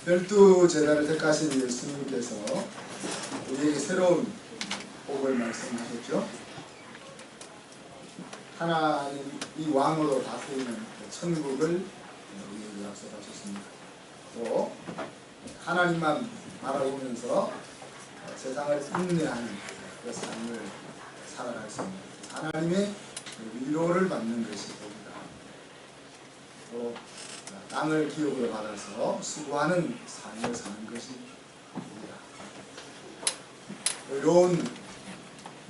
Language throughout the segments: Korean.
12 제자를 택하신 예수님께서 우리에게 새로운 복을 말씀하셨죠. 하나님이 왕으로 다스리는 천국을 우리에게 약속하셨습니다. 또 하나님만 바라보면서 세상을 인내하는 그 삶을 살아갈 수 있는 하나님의 위로를 받는 것이 복이다. 또 땅을 기업으로 받아서 수고하는 삶을 사는 것이 복이다. 의로운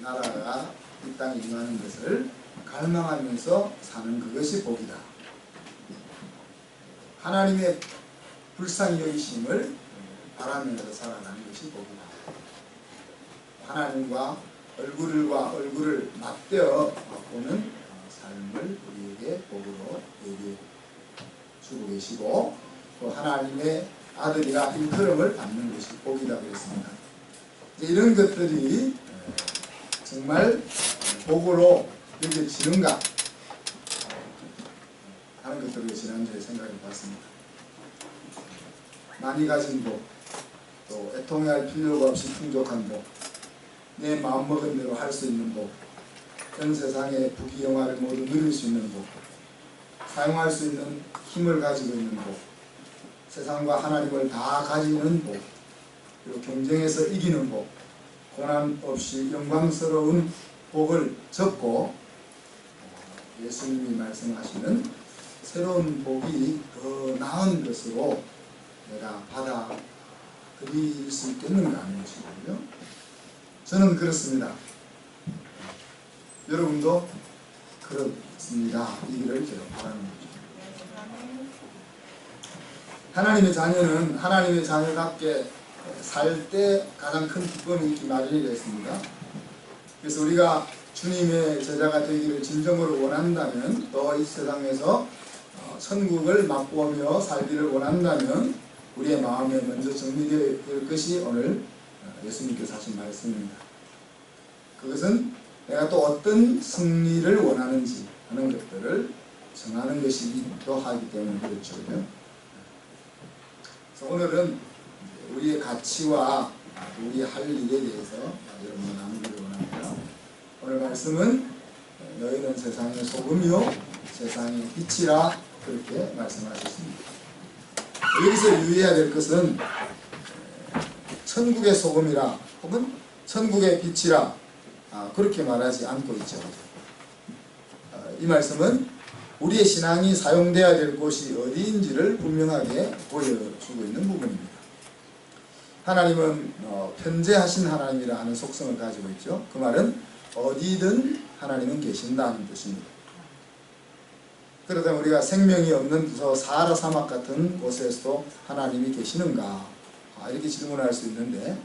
나라가 이 땅에 임하는 것을 갈망하면서 사는 그것이 복이다. 하나님의 불쌍히 여기심을 바라면서 살아가는 것이 복이다. 하나님과 얼굴을 맞대어 보는 삶을 우리에게 복으로 얘기해 주고 계시고, 또 하나님의 아들이라 일컬음을 받는 것이 복이다 그랬습니다. 이런 것들이 정말 복으로 여겨지는가 하는 것들을 지난주에 생각해 봤습니다. 많이 가진 복, 또 애통해할 필요가 없이 풍족한 복, 내 마음먹은 대로 할 수 있는 복, 전 세상의 부귀영화를 모두 누릴 수 있는 복, 사용할 수 있는 힘을 가지고 있는 복, 세상과 하나님을 다 가지는 복, 그리고 경쟁에서 이기는 복, 고난 없이 영광스러운 복을 접고 예수님이 말씀하시는 새로운 복이 더 나은 것으로 내가 받아들일 수 있겠는가 하는 것이거든요. 저는 그렇습니다. 여러분도 그렇습니다. 이기를 제가 바라는 거죠. 하나님의 자녀는 하나님의 자녀답게 살 때 가장 큰 기쁨이 있기 마련이 됐습니다. 그래서 우리가 주님의 제자가 되기를 진정으로 원한다면, 또 이 세상에서 천국을 맛보며 살기를 원한다면 우리의 마음에 먼저 정리될 것이 오늘 예수님께서 하신 말씀입니다. 그것은 내가 또 어떤 승리를 원하는지 하는 것들을 정하는 것이 필요하기 때문에 그렇죠. 그래서 오늘은 우리의 가치와 우리 할 일에 대해서 여러분과 나누기를 원합니다. 오늘 말씀은 너희는 세상의 소금이요 세상의 빛이라 그렇게 말씀하셨습니다. 여기서 유의해야 될 것은 천국의 소금이라 혹은 천국의 빛이라 그렇게 말하지 않고 있죠. 이 말씀은 우리의 신앙이 사용되어야 될 곳이 어디인지를 분명하게 보여주고 있는 부분입니다. 하나님은 편재하신 하나님이라 하는 속성을 가지고 있죠. 그 말은 어디든 하나님은 계신다는 뜻입니다. 그러다 우리가 생명이 없는 저 사하라 사막 같은 곳에서도 하나님이 계시는가 이렇게 질문할 수 있는데,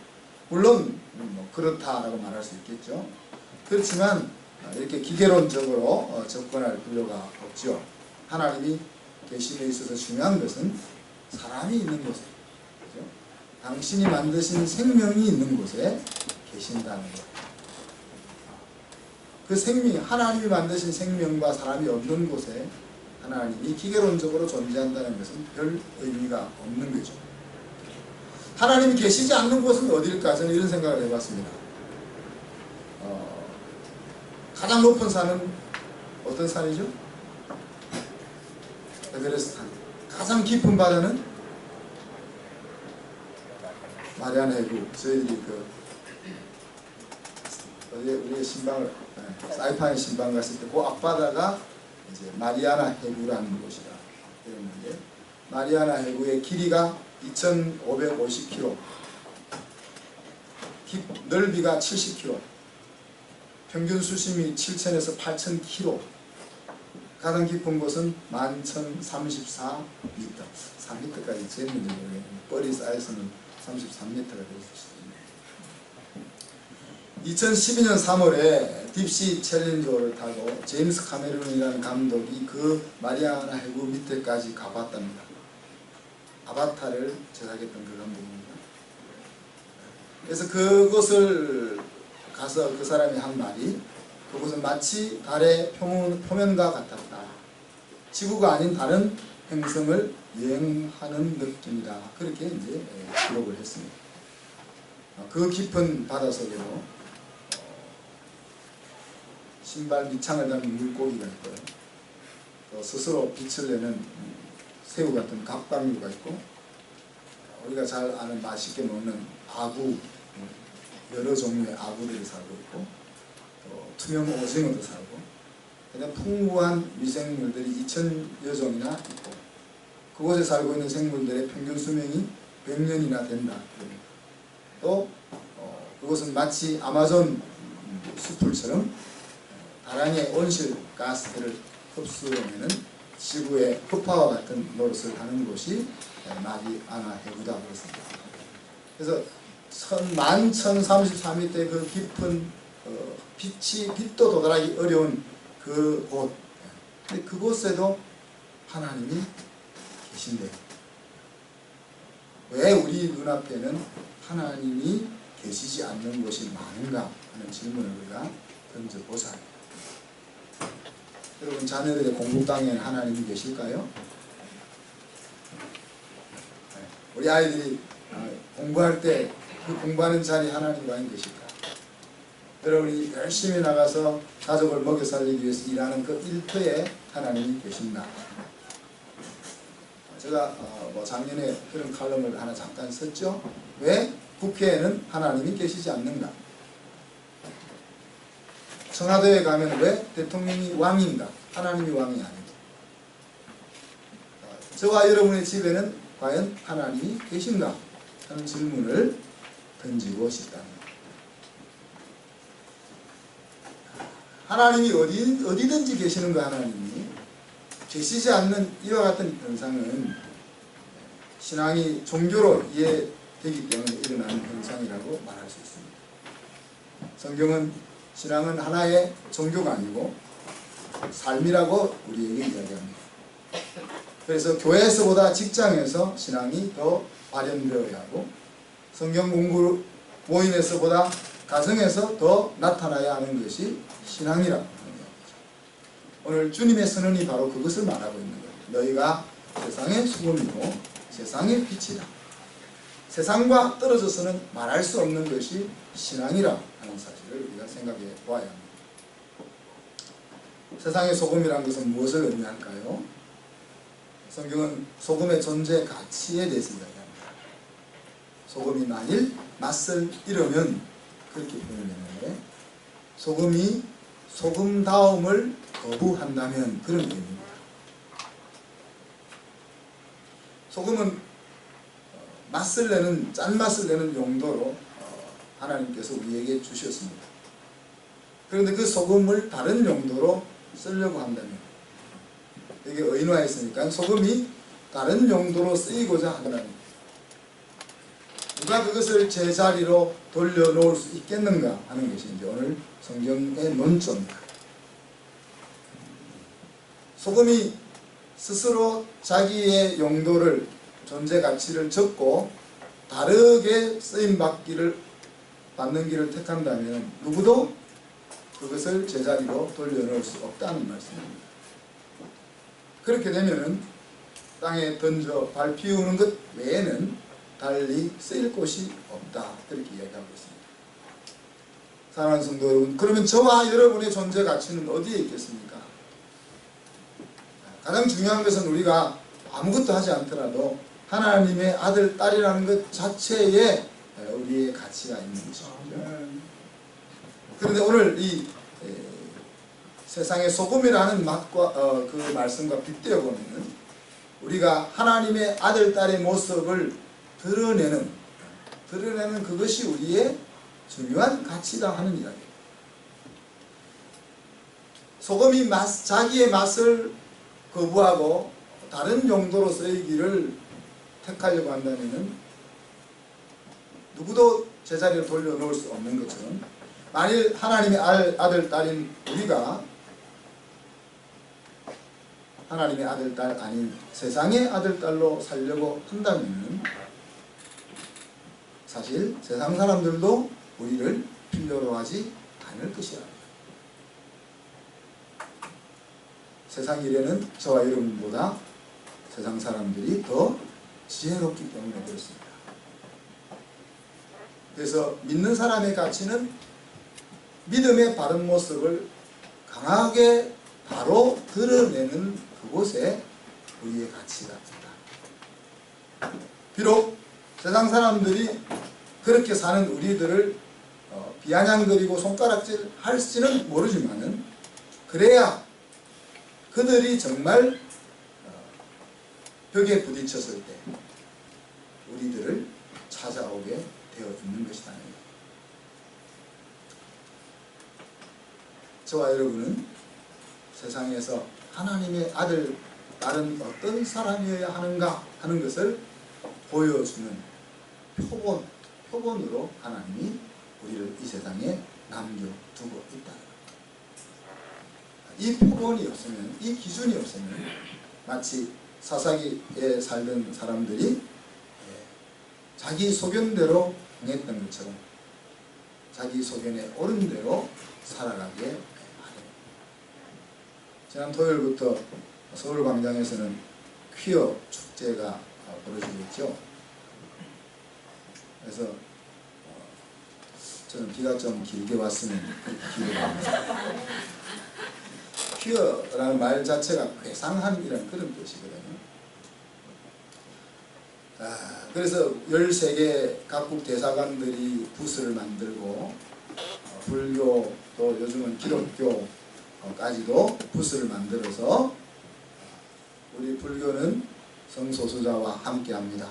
물론 그렇다라고 말할 수 있겠죠. 그렇지만 이렇게 기계론적으로 접근할 필요가 없죠. 하나님이 계심에 있어서 중요한 것은 사람이 있는 곳에, 그렇죠? 당신이 만드신 생명이 있는 곳에 계신다는 것. 그 생명, 하나님이 만드신 생명과 사람이 없는 곳에 하나님이 기계론적으로 존재한다는 것은 별 의미가 없는 거죠. 하나님이 계시지 않는 곳은 어디일까? 저는 이런 생각을 해봤습니다. 가장 높은 산은 어떤 산이죠? 에베레스트 산. 가장 깊은 바다는 마리아나 해구. 저희들이 우리의 신방을 사이판에 신방 갔을 때 그 앞바다가 이제 마리아나 해구라는 곳이다 이랬는데, 마리아나 해구의 길이가 2,550km, 넓이가 70km, 평균 수심이 7,000에서 8,000km, 가장 깊은 곳은 11,034m, 4m까지 재는지 모르겠는데 뻘이 쌓여서는 33m가 될 수 있습니다. 2012년 3월에 딥시 챌린저를 타고 제임스 카메론이라는 감독이 그 마리아나 해구 밑에까지 가봤답니다. 아바타를 제작했던 그 감독입니다. 그래서 그곳을 가서 그 사람이 한 말이, 그곳은 마치 달의 표면과 같았다. 지구가 아닌 다른 행성을 여행하는 느낌이다. 그렇게 이제 기록을 했습니다. 그 깊은 바다 속에도 신발 밑창을 담은 물고기가 있고요. 또 스스로 빛을 내는 새우 같은 갑각류가 있고, 우리가 잘 아는 맛있게 먹는 아구, 여러 종류의 아구들이 살고 있고, 또 투명 오징어도 살고, 그냥 풍부한 미생물들이 2000여 종이나 있고, 그곳에 살고 있는 생물들의 평균 수명이 100년이나 된다. 또 그것은 마치 아마존 숲풀처럼 다량의 온실가스를 흡수해내는 지구의 흡화와 같은 노릇을 하는 곳이 마리아나 해구다 그렇습니다. 그래서 11,033m 그 깊은 빛도 도달하기 어려운 그 곳, 근데 그곳에도 하나님이 계신데 왜 우리 눈앞에는 하나님이 계시지 않는 곳이 많은가 하는 질문을 우리가 던져보자. 여러분 자녀들의 공부방에는 하나님이 계실까요? 우리 아이들이 공부할 때 그 공부하는 자리에 하나님 와 계실까? 여러분이 열심히 나가서 가족을 먹여 살리기 위해서 일하는 그 일터에 하나님이 계신다. 제가 작년에 그런 칼럼을 하나 잠깐 썼죠. 왜 국회에는 하나님이 계시지 않는가? 청와대에 가면 왜 대통령이 왕인가? 하나님이 왕이 아닌가? 저와 여러분의 집에는 과연 하나님이 계신가? 하는 질문을 던지고 싶답니다. 하나님이 어디든지 계시는가? 하나님이 계시지 않는 이와 같은 현상은 신앙이 종교로 이해되기 때문에 일어나는 현상이라고 말할 수 있습니다. 성경은 신앙은 하나의 종교가 아니고 삶이라고 우리에게 이야기합니다. 그래서 교회에서보다 직장에서 신앙이 더 발현되어야 하고 성경 공부 모임에서보다 가정에서 더 나타나야 하는 것이 신앙이라고 합니다. 오늘 주님의 선언이 바로 그것을 말하고 있는 거예요. 너희가 세상의 소금이고 세상의 빛이다. 세상과 떨어져서는 말할 수 없는 것이 신앙이라 하는 사실을 우리가 생각해 보아야 합니다. 세상의 소금이라는 것은 무엇을 의미할까요? 성경은 소금의 존재 가치에 대해서 이야기합니다. 소금이 만일 맛을 잃으면 그렇게 표현되는데 소금이 소금다움을 거부한다면 그런 의미입니다. 소금은 맛을 내는 짠맛을 내는 용도로 하나님께서 우리에게 주셨습니다. 그런데 그 소금을 다른 용도로 쓰려고 한다면 이게 의인화했으니까 소금이 다른 용도로 쓰이고자 한다면 누가 그것을 제자리로 돌려놓을 수 있겠는가 하는 것이 이제 오늘 성경의 논조입니다. 소금이 스스로 자기의 용도를 존재 가치를 적고 다르게 쓰임받는 길을 택한다면 누구도 그것을 제자리로 돌려놓을 수 없다는 말씀입니다. 그렇게 되면 땅에 던져 밟히우는 것 외에는 달리 쓰일 곳이 없다. 그렇게 이야기하고 있습니다. 사랑하는 성도 여러분, 그러면 저와 여러분의 존재 가치는 어디에 있겠습니까? 가장 중요한 것은 우리가 아무것도 하지 않더라도 하나님의 아들, 딸이라는 것 자체에 우리의 가치가 있는 것입니다. 그런데 오늘 이 세상의 소금이라는 맛과 그 말씀과 빗대어 보면 우리가 하나님의 아들, 딸의 모습을 드러내는 그것이 우리의 중요한 가치다 하는 이야기입니다. 소금이 자기의 맛을 거부하고 다른 용도로 쓰이기를 택하려고 한다면 누구도 제자리로 돌려놓을 수 없는 것처럼 만일 하나님의 아들, 딸인 우리가 하나님의 아들, 딸 아닌 세상의 아들, 딸로 살려고 한다면 사실 세상 사람들도 우리를 필요로 하지 않을 것이야. 세상 일에는 저와 여러분보다 세상 사람들이 더 지혜롭기 때문에 그렇습니다. 그래서 믿는 사람의 가치는 믿음의 바른 모습을 강하게 바로 드러내는 그곳에 우리의 가치가 있다. 비록 세상 사람들이 그렇게 사는 우리들을 비아냥거리고 손가락질 할지는 모르지만은 그래야 그들이 정말 벽에 부딪혔을 때 우리들을 찾아오게 되어 있는 것이다. 저와 여러분은 세상에서 하나님의 딸은 어떤 사람이어야 하는가 하는 것을 보여주는 표본으로 하나님이 우리를 이 세상에 남겨두고 있다는 것. 이 표본이 없으면, 이 기준이 없으면 마치 사사기에 살던 사람들이 자기 소견대로 행했던 것처럼 자기 소견에 옳은 대로 살아가게 하는. 지난 토요일부터 서울광장에서는 퀴어 축제가 벌어지고 있죠. 그래서 저는 비가 좀 길게 왔으면 기대합니다. 퀴어라는 말 자체가 괴상함이라는 그런 뜻이거든요. 그래서 13개 각국 대사관들이 부스를 만들고 불교 또 요즘은 기독교까지도 부스를 만들어서 우리 불교는 성소수자와 함께합니다.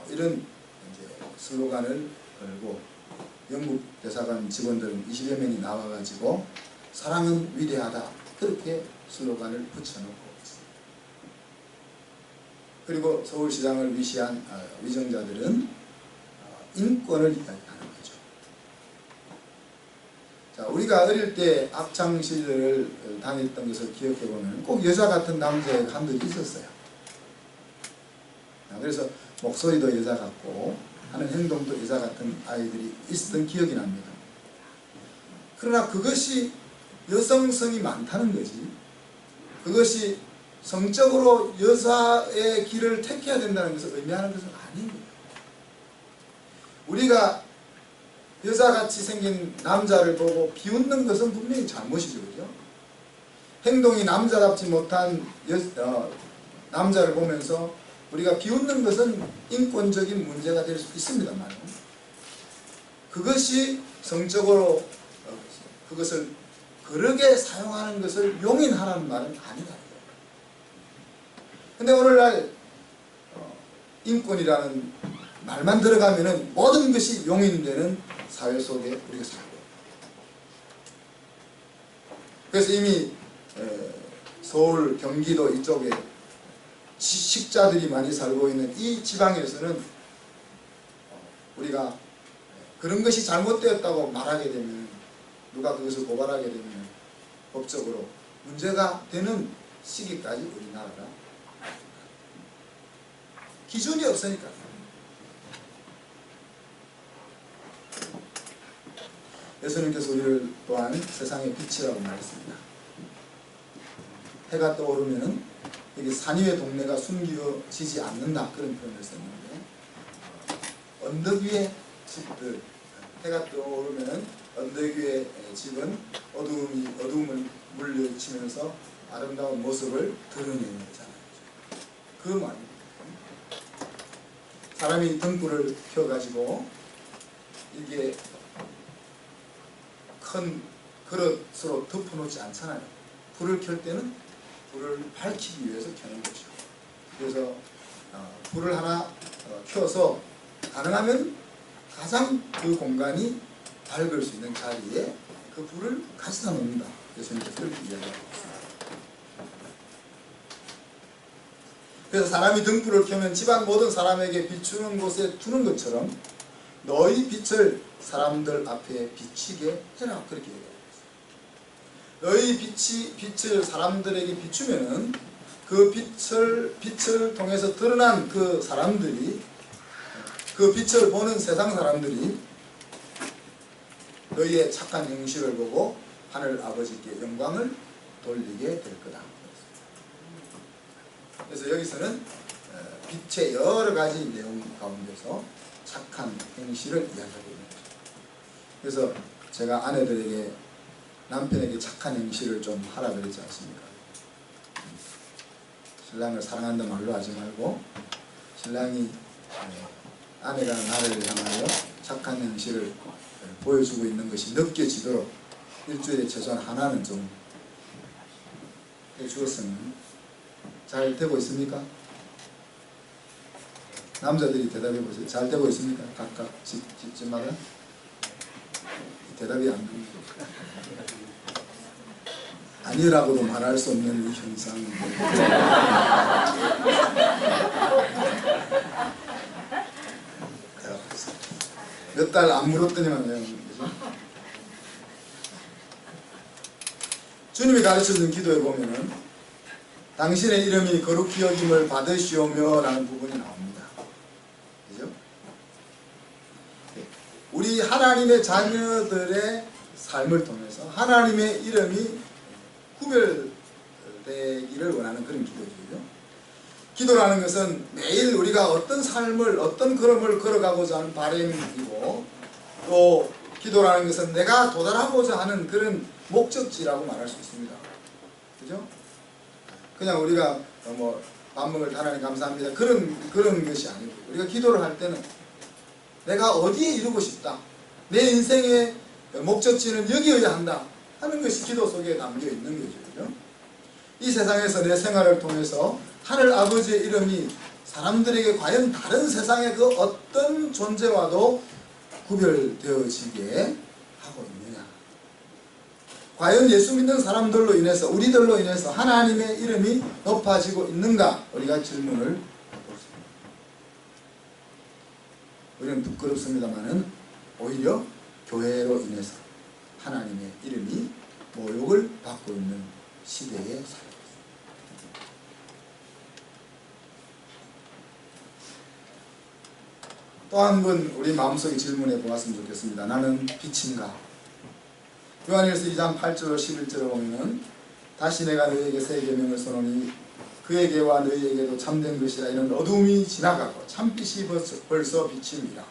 이런 이제 슬로건을 걸고 영국 대사관 직원들은 20여 명이 나와가지고 사랑은 위대하다 그렇게 슬로건을 붙여놓고 있습니다. 그리고 서울시장을 위시한 위정자들은 인권을 이야기하는 거죠. 자, 우리가 어릴 때 학창시절을 다녔던 것을 기억해보면 꼭 여자 같은 남자애가 한둘 있었어요. 그래서 목소리도 여자 같고 하는 행동도 여자 같은 아이들이 있었던 기억이 납니다. 그러나 그것이 여성성이 많다는 거지, 그것이 성적으로 여자의 길을 택해야 된다는 것을 의미하는 것은 아닙니다. 우리가 여자같이 생긴 남자를 보고 비웃는 것은 분명히 잘못이죠. 그죠? 행동이 남자답지 못한 남자를 보면서 우리가 비웃는 것은 인권적인 문제가 될 수 있습니다만 그것이 성적으로 그것을 그렇게 사용하는 것을 용인하라는 말은 아니다. 근데 오늘날 인권이라는 말만 들어가면은 모든 것이 용인되는 사회 속에 우리가 살고, 그래서 이미 서울, 경기도 이쪽에 식자들이 많이 살고 있는 이 지방에서는 우리가 그런 것이 잘못되었다고 말하게 되면, 누가 그것을 고발하게 되면 법적으로 문제가 되는 시기까지 우리나라가 기준이 없으니까. 예수님께서 우리를 또한 세상의 빛이라고 말했습니다. 해가 떠오르면은 여기 산 위의 동네가 숨겨지지 않는다 그런 표현을 썼는데, 언덕 위의 집들, 해가 떠오르면은 언덕 위의 집은 어두움을 물리치면서 아름다운 모습을 드러내는 거잖아요. 그 말입니다. 사람이 등불을 켜가지고 이게 큰 그릇으로 덮어놓지 않잖아요. 불을 켤 때는 불을 밝히기 위해서 켜는 거죠. 그래서 불을 하나 켜서 가능하면 가장 그 공간이 밝을 수 있는 자리에 그 불을 가져다 놓는다. 예수님께서 그렇게 이야기하고 있습니다. 그래서 사람이 등불을 켜면 집안 모든 사람에게 비추는 곳에 두는 것처럼 너희 빛을 사람들 앞에 비치게 해라. 그렇게 얘기합니다. 너희 빛을 사람들에게 비추면은 그 빛을 통해서 드러난 그 사람들이, 그 빛을 보는 세상 사람들이 너희의 착한 행실을 보고 하늘 아버지께 영광을 돌리게 될 거다. 그래서 여기서는 빛의 여러 가지 내용 가운데서 착한 행실을 이야기하고 있는 거죠. 그래서 제가 아내들에게 남편에게 착한 행실을 좀 하라 그랬지 않습니까? 신랑을 사랑한다 말로 하지 말고 신랑이 아내가 나를 향하여 착한 행실을 보여주고 있는 것이 느껴지도록 일주일에 최소한 하나는 좀 해주었으면. 잘 되고 있습니까? 남자들이 대답해 보세요. 잘 되고 있습니까? 각각 집마다? 대답이 안 됩니다. 아니라고도 말할 수 없는 이 현상. 몇 달 안 물었더니만 그냥 그죠? 주님이 가르쳐준 기도에 보면은 당신의 이름이 거룩히 여김을 받으시오며 라는 부분이 나옵니다. 그죠? 우리 하나님의 자녀들의 삶을 통해서 하나님의 이름이 구별되기를 원하는 그런 기도죠. 기도라는 것은 매일 우리가 어떤 삶을, 어떤 걸음을 걸어가고자 하는 바람이고, 또 기도라는 것은 내가 도달하고자 하는 그런 목적지라고 말할 수 있습니다. 그죠? 그냥 우리가 뭐 밥 먹을 때 하나님 감사합니다 그런 것이 아니고, 우리가 기도를 할 때는 내가 어디에 이루고 싶다, 내 인생의 목적지는 여기여야 한다 하는 것이 기도 속에 담겨 있는 거죠. 그죠? 이 세상에서 내 생활을 통해서 하늘 아버지의 이름이 사람들에게 과연 다른 세상의 그 어떤 존재와도 구별되어지게 하고 있느냐, 과연 예수 믿는 사람들로 인해서, 우리들로 인해서 하나님의 이름이 높아지고 있는가, 우리가 질문을 해봅시다. 우리는 부끄럽습니다마는 오히려 교회로 인해서 하나님의 이름이 모욕을 받고 있는 시대에 살고 있습니다. 또 한 번 우리 마음속에 질문해 보았으면 좋겠습니다. 나는 빛인가? 요한일서 2장 8절 11절을 보면은 다시 내가 너희에게 새 계명을 써노니 그에게와 너희에게도 참된 것이라. 이는 어둠이 지나가고 참빛이 벌써 비칩니다.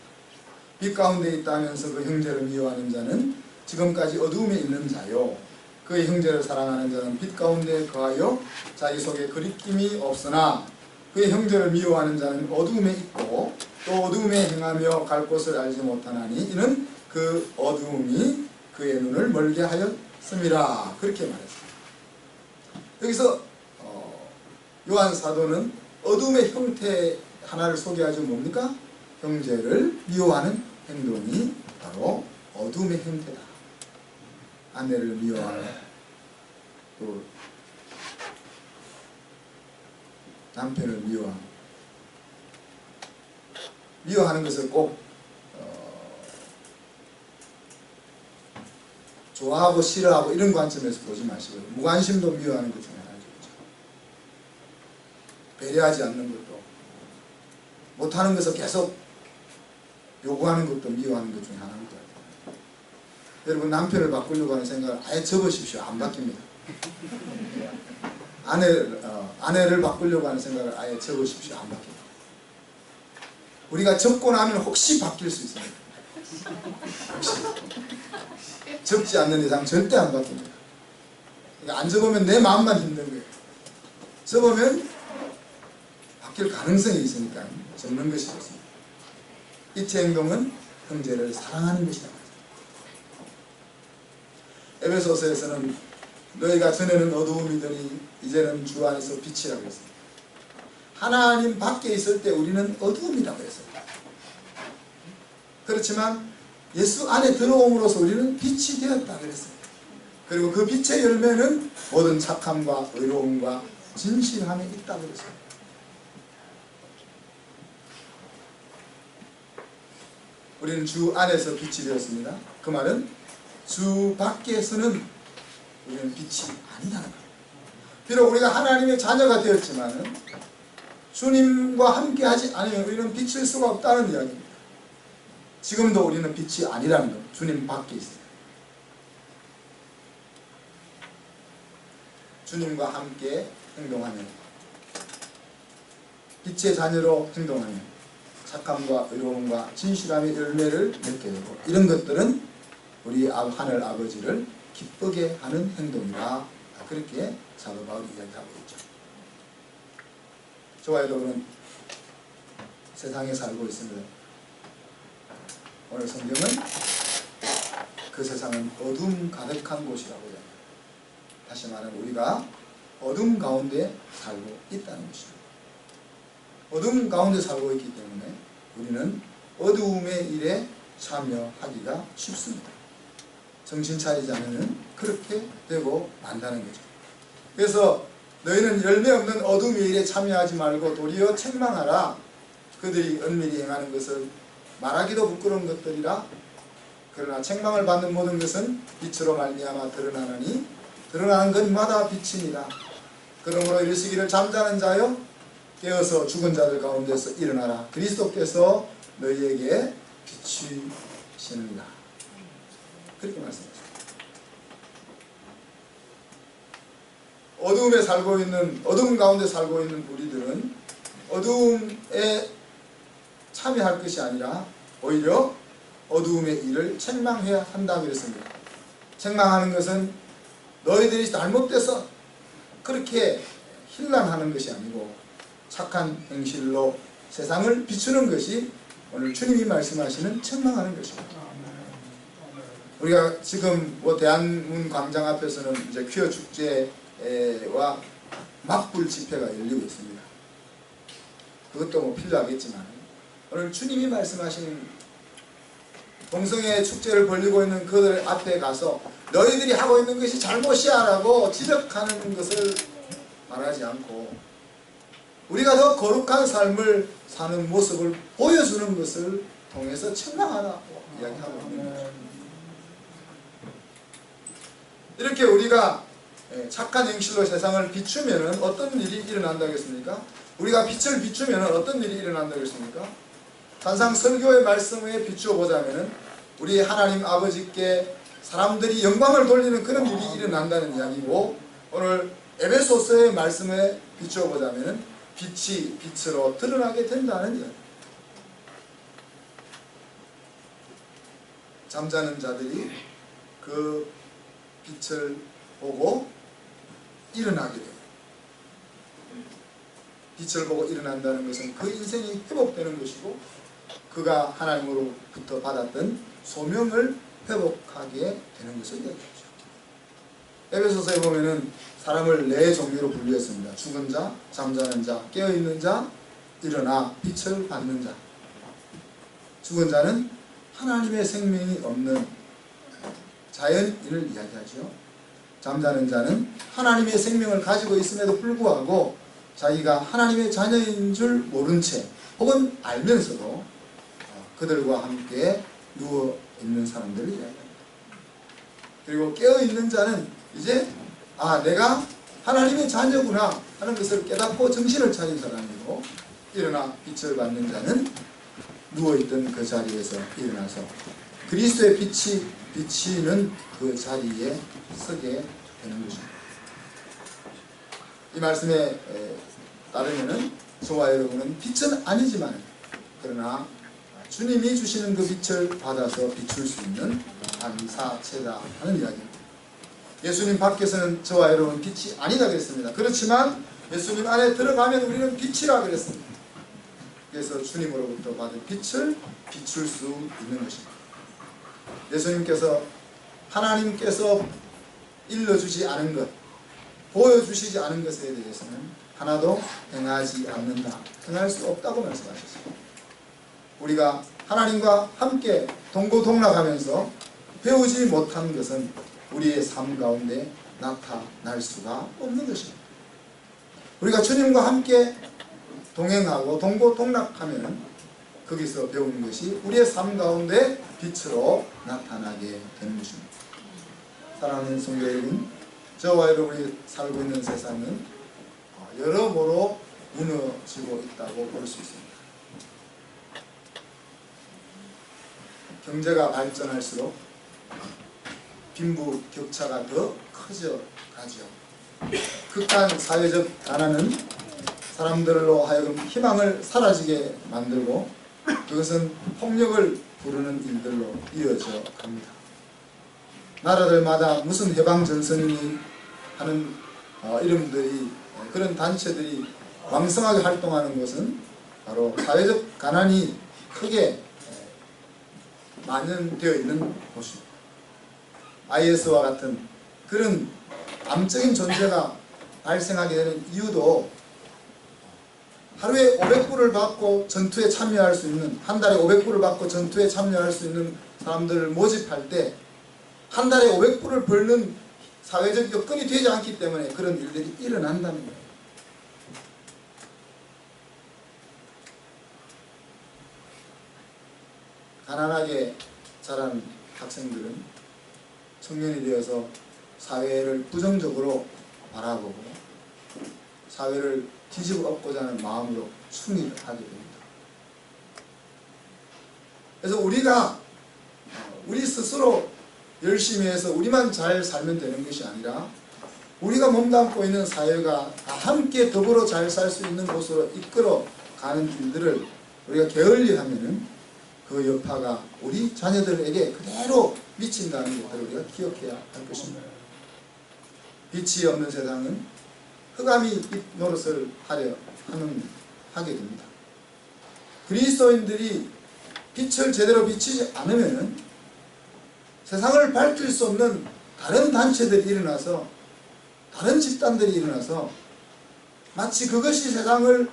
빛 가운데 있다면서 그 형제를 미워하는 자는 지금까지 어둠에 있는 자요, 그의 형제를 사랑하는 자는 빛 가운데 거하여 자기 속에 거리낌이 없으나 그의 형제를 미워하는 자는 어둠에 있고 또 어둠에 행하며 갈 곳을 알지 못하나니 이는 그 어둠이 그의 눈을 멀게 하였음이라. 그렇게 말했습니다. 여기서 요한 사도는 어둠의 형태 하나를 소개하죠. 뭡니까? 형제를 미워하는 행동이 바로 어둠의 형태다. 아내를 미워하는, 또 남편을 미워하는 것을 꼭 좋아하고 싫어하고 이런 관점에서 보지 마시고요. 무관심도 미워하는 것 중에 하나죠. 배려하지 않는 것도, 못하는 것을 계속 요구하는 것도 미워하는 것 중에 하나인 것 같아요. 여러분, 남편을 바꾸려고 하는 생각을 아예 접으십시오. 안 바뀝니다. 아내를 바꾸려고 하는 생각을 아예 접으십시오. 안 바뀝니다. 우리가 접고 나면 혹시 바뀔 수 있습니다. 혹시. 접지 않는 이상 절대 안 바뀝니다. 그러니까 안 접으면 내 마음만 힘든 거예요. 접으면 바뀔 가능성이 있으니까 접는 것이 좋습니다. 이체 행동은 형제를 사랑하는 것이다. 에베소서에서는 너희가 전에는 어두움이더니 이제는 주 안에서 빛이라고 했습니다. 하나님 밖에 있을 때 우리는 어두움이라고 했어요. 그렇지만 예수 안에 들어옴으로써 우리는 빛이 되었다 그랬어요. 그리고 그 빛의 열매는 모든 착함과 의로움과 진실함에 있다고 그랬어요. 우리는 주 안에서 빛이 되었습니다. 그 말은 주 밖에서는 우리는 빛이 아니라는 거예요. 비록 우리가 하나님의 자녀가 되었지만 주님과 함께 하지 않으면 우리는 빛일 수가 없다는 이야기입니다. 지금도 우리는 빛이 아니라는 것, 주님 밖에 있어요. 주님과 함께 행동하면 빛의 자녀로 행동하면 착함과 의로움과 진실함의 열매를 맺게 되고, 이런 것들은 우리 하늘 아버지를 기쁘게 하는 행동이다. 그렇게 사도 바울이 이야기하고 있죠. 저와 여러분은 세상에 살고 있습니다. 오늘 성경은 그 세상은 어둠 가득한 곳이라고 합니다. 다시 말하면 우리가 어둠 가운데 살고 있다는 것입니다. 어둠 가운데 살고 있기 때문에 우리는 어두움의 일에 참여하기가 쉽습니다. 정신 차리지 않으면 그렇게 되고 만다는 거죠. 그래서 너희는 열매 없는 어둠의 일에 참여하지 말고 도리어 책망하라. 그들이 은밀히 행하는 것을 말하기도 부끄러운 것들이라. 그러나 책망을 받는 모든 것은 빛으로 말미암아 드러나느니 드러나는 것마다 빛입니다. 그러므로 이르시기를 잠자는 자여 깨어서 죽은 자들 가운데서 일어나라. 그리스도께서 너희에게 비추시느니라. 그렇게 말씀하셨습니다. 어두움 가운데 살고 있는 우리들은 어두움에 참여할 것이 아니라 오히려 어두움의 일을 책망해야 한다고 그랬습니다. 책망하는 것은 너희들이 잘못돼서 그렇게 힐난하는 것이 아니고 착한 행실로 세상을 비추는 것이 오늘 주님이 말씀하시는 책망하는 것입니다. 우리가 지금 대한문 광장 앞에서는 이제 퀴어 축제와 막불 집회가 열리고 있습니다. 그것도 필요하겠지만 오늘 주님이 말씀하시는 동성애 축제를 벌이고 있는 그들 앞에 가서 너희들이 하고 있는 것이 잘못이야 라고 지적하는 것을 말하지 않고 우리가 더 거룩한 삶을 사는 모습을 보여주는 것을 통해서 책망하라고 이야기하고 있는 거죠. 이렇게 우리가 착한 행실로 세상을 비추면 어떤 일이 일어난다겠습니까? 우리가 빛을 비추면 어떤 일이 일어난다겠습니까? 단상 설교의 말씀에 비추어 보자면 우리 하나님 아버지께 사람들이 영광을 돌리는 그런 일이 일어난다는 이야기고, 오늘 에베소서의 말씀에 비추어 보자면 빛이 빛으로 드러나게 된다는 이야기. 잠자는 자들이 그 빛을 보고 일어나게 돼요. 빛을 보고 일어난다는 것은 그 인생이 회복되는 것이고 그가 하나님으로부터 받았던 소명을 회복하게 되는 것을 얘기하죠. 에베소서에 보면은 사람을 네 종류로 분류했습니다. 죽은 자, 잠자는 자, 깨어있는 자, 일어나 빛을 받는 자. 죽은 자는 하나님의 생명이 없는 자연인을 이야기하죠. 잠자는 자는 하나님의 생명을 가지고 있음에도 불구하고 자기가 하나님의 자녀인 줄 모른 채 혹은 알면서도 그들과 함께 누워있는 사람들을 이야기합니다. 그리고 깨어있는 자는 이제 내가 하나님의 자녀구나 하는 것을 깨닫고 정신을 차린 사람이고, 일어나 빛을 받는 자는 누워있던 그 자리에서 일어나서 그리스도의 빛이 비치는 그 자리에 서게 되는 것입니다. 이 말씀에 따르면 저와 여러분은 빛은 아니지만 그러나 주님이 주시는 그 빛을 받아서 비출 수 있는 감사체다 하는 이야기입니다. 예수님 밖에서는 저와 여러분 빛이 아니다 그랬습니다. 그렇지만 예수님 안에 들어가면 우리는 빛이라 그랬습니다. 그래서 주님으로부터 받은 빛을 비출 수 있는 것입니다. 예수님께서 하나님께서 일러주지 않은 것, 보여주시지 않은 것에 대해서는 하나도 행하지 않는다, 행할 수 없다고 말씀하셨습니다. 우리가 하나님과 함께 동고동락하면서 배우지 못한 것은 우리의 삶 가운데 나타날 수가 없는 것입니다. 우리가 주님과 함께 동행하고 동고동락하면 거기서 배우는 것이 우리의 삶 가운데 빛으로 나타나게 되는 것입니다. 사랑하는 성도 여러분, 저와 여러분이 살고 있는 세상은 여러모로 무너지고 있다고 볼 수 있습니다. 경제가 발전할수록 빈부격차가 더 커져 가죠. 극한 사회적 단합은 사람들로 하여금 희망을 사라지게 만들고 그것은 폭력을 부르는 일들로 이어져 갑니다. 나라들마다 무슨 해방전선이니 하는 이름들이 그런 단체들이 왕성하게 활동하는 것은 바로 사회적 가난이 크게 만연되어 있는 곳입니다. IS와 같은 그런 암적인 존재가 발생하게 되는 이유도 하루에 500불을 받고 전투에 참여할 수 있는, 한 달에 500불을 받고 전투에 참여할 수 있는 사람들을 모집할 때 한 달에 500불을 벌는 사회적 여건이 되지 않기 때문에 그런 일들이 일어난다는 거예요. 가난하게 자란 학생들은 청년이 되어서 사회를 부정적으로 바라보고 사회를 뒤집어 엎고자 하는 마음으로 승리를 하게 됩니다. 그래서 우리 스스로 열심히 해서 우리만 잘 살면 되는 것이 아니라 우리가 몸담고 있는 사회가 다 함께 더불어 잘 살 수 있는 곳으로 이끌어 가는 길들을 우리가 게을리하면은 그 여파가 우리 자녀들에게 그대로 미친다는 것들을 우리가 기억해야 할 것입니다. 빛이 없는 세상은 흑암이 빛 노릇을 하게 됩니다. 그리스도인들이 빛을 제대로 비치지 않으면은 세상을 밝힐 수 없는 다른 단체들이 일어나서 다른 집단들이 일어나서 마치 그것이 세상을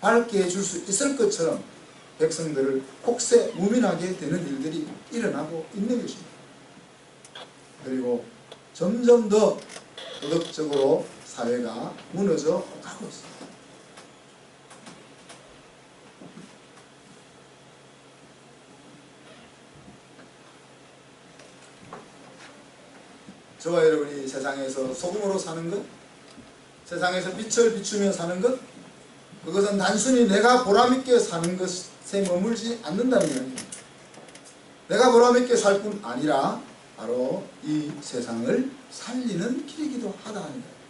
밝게 해줄 수 있을 것처럼 백성들을 혹세 무민하게 되는 일들이 일어나고 있는 것입니다. 그리고 점점 더 도덕적으로 사회가 무너져 가고 있습니다. 저와 여러분이 세상에서 소금으로 사는 것, 세상에서 빛을 비추며 사는 것, 그것은 단순히 내가 보람있게 사는 것에 머물지 않는다는 이야기입니다. 내가 보람있게 살 뿐 아니라 바로 이 세상을 살리는 길이기도 하다는 거예요.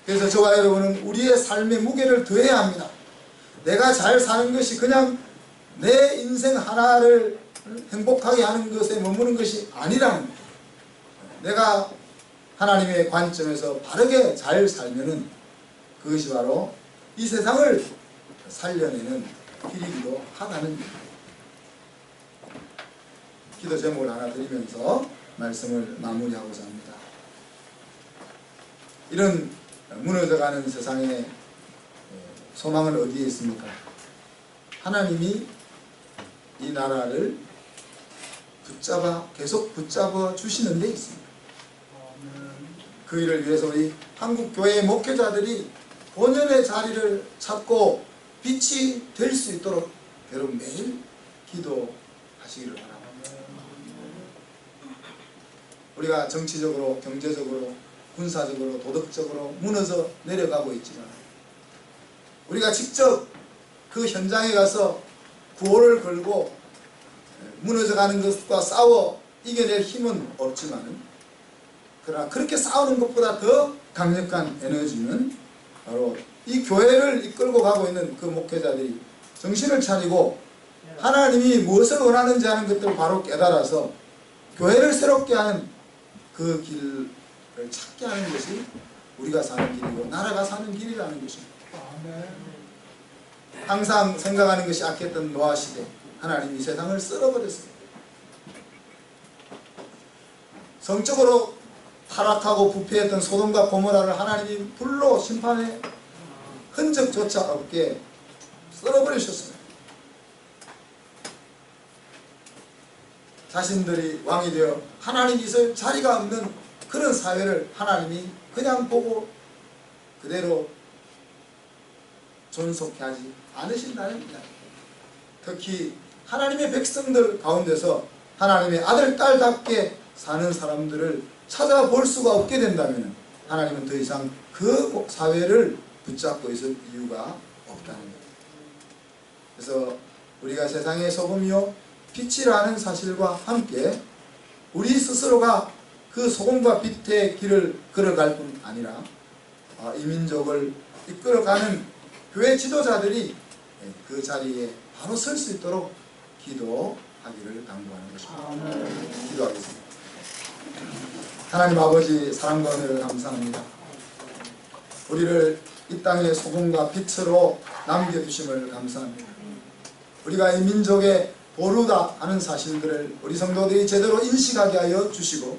그래서 저와 여러분은 우리의 삶의 무게를 더해야 합니다. 내가 잘 사는 것이 그냥 내 인생 하나를 행복하게 하는 것에 머무는 것이 아니라는 거예요. 내가 하나님의 관점에서 바르게 잘 살면은 그것이 바로 이 세상을 살려내는 길이기도 하다는 기도 제목을 하나 드리면서 말씀을 마무리하고자 합니다. 이런 무너져가는 세상에 소망은 어디에 있습니까? 하나님이 이 나라를 계속 붙잡아 주시는 데 있습니다. 그 일을 위해서 우리 한국교회의 목회자들이 본연의 자리를 찾고 빛이 될 수 있도록 여러분 매일 기도하시기를 바랍니다. 우리가 정치적으로, 경제적으로, 군사적으로, 도덕적으로 무너져 내려가고 있지만 우리가 직접 그 현장에 가서 구호를 걸고 무너져가는 것과 싸워 이겨낼 힘은 없지만 그러나 그렇게 싸우는 것보다 더 강력한 에너지는 바로 이 교회를 이끌고 가고 있는 그 목회자들이 정신을 차리고 하나님이 무엇을 원하는지 하는 것들을 바로 깨달아서 교회를 새롭게 하는 그 길을 찾게 하는 것이 우리가 사는 길이고 나라가 사는 길이라는 것입니다. 항상 생각하는 것이 악했던 노아 시대, 하나님이 세상을 썰어버렸습니다. 성적으로 타락하고 부패했던 소돔과 고모라를 하나님이 불로 심판의 흔적조차 없게 썰어버리셨습니다. 자신들이 왕이 되어 하나님이 있을 자리가 없는 그런 사회를 하나님이 그냥 보고 그대로 존속해 하지 않으신다는 이야기. 특히 하나님의 백성들 가운데서 하나님의 아들, 딸답게 사는 사람들을 찾아볼 수가 없게 된다면 하나님은 더 이상 그 사회를 붙잡고 있을 이유가 없다는 거예요. 그래서 우리가 세상의 소금이요 빛이라는 사실과 함께 우리 스스로가 그 소금과 빛의 길을 걸어갈 뿐 아니라 이 민족을 이끌어가는 교회 지도자들이 그 자리에 바로 설 수 있도록 기도하기를 당부하는 것입니다. 기도하겠습니다. 하나님 아버지, 사랑과 은혜를 감사합니다. 우리를 이 땅의 소금과 빛으로 남겨두심을 감사합니다. 우리가 이 민족의 보루다 하는 사실들을 우리 성도들이 제대로 인식하게 하여 주시고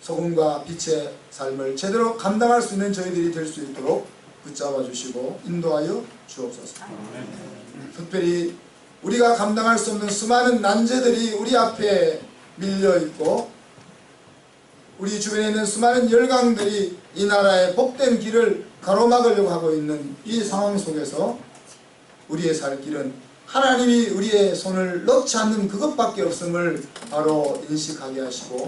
소금과 빛의 삶을 제대로 감당할 수 있는 저희들이 될 수 있도록 붙잡아 주시고 인도하여 주옵소서. 특별히 우리가 감당할 수 없는 수많은 난제들이 우리 앞에 밀려있고 우리 주변에 있는 수많은 열강들이 이 나라의 복된 길을 가로막으려고 하고 있는 이 상황 속에서 우리의 살 길은 하나님이 우리의 손을 넣지 않는 그것밖에 없음을 바로 인식하게 하시고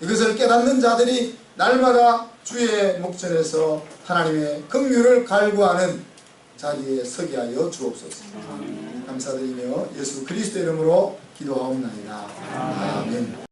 이것을 깨닫는 자들이 날마다 주의 목전에서 하나님의 긍휼을 갈구하는 자리에 서게 하여 주옵소서. 감사드리며 예수 그리스도의 이름으로 기도하옵나이다. 아멘.